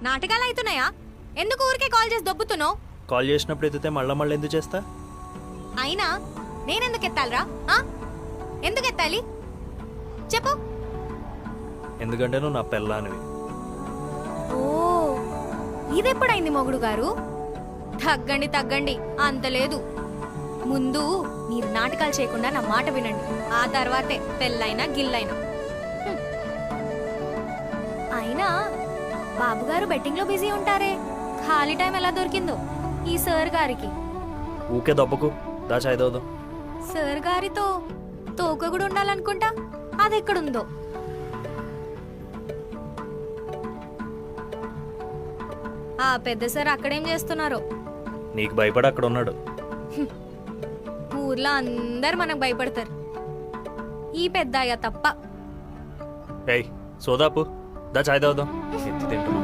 నాటకాలు అవుతున్నాయా? ఎందుకు ఊరికే కాల్ చేసి దొబ్బుతున్నావు? కాల్ చేసినప్పుడు ఎత్తితే మళ్ళీ ఎందుకు చేస్తా? అయినా నేనెందుకు ఎత్తాలరా? ఎందుకు ఎత్తాలి చెప్పు. ఎందుకంటే నువ్వు నా పెళ్ళానివి. ఓ ఇదెప్పుడైంది మొగుడు గారు? తగ్గండి తగ్గండి, అంత లేదు. ముందు మీరు నాటకాలు చేయకుండా నా మాట వినండి, ఆ తర్వాతే పెళ్ళైనా గిల్లైనా. అయినా బాబుగారు బెట్టింగ్ లో బిజీ ఉంటారే, ఖాళీ టైం ఎలా దొరికిందో ఈ సార్ గారికి. ఊకే దెబ్బకు దా చాయ్ తాగుదాం. సార్ గారితో తోక కూడా ఉండాలనుకుంటా, అది ఎక్కడుందో. ఆ పెద్ద సార్ అక్కడేం చేస్తున్నారో. నీకు భయపడి అక్కడ ఉన్నాడు. ఊర్లో అందరు మనకు భయపడతారు, ఈ పెద్ద తప్ప. ఏయ్ సోదాపు దా చాయ్ తాగుదాం. ఎత్తి తింటున్నా.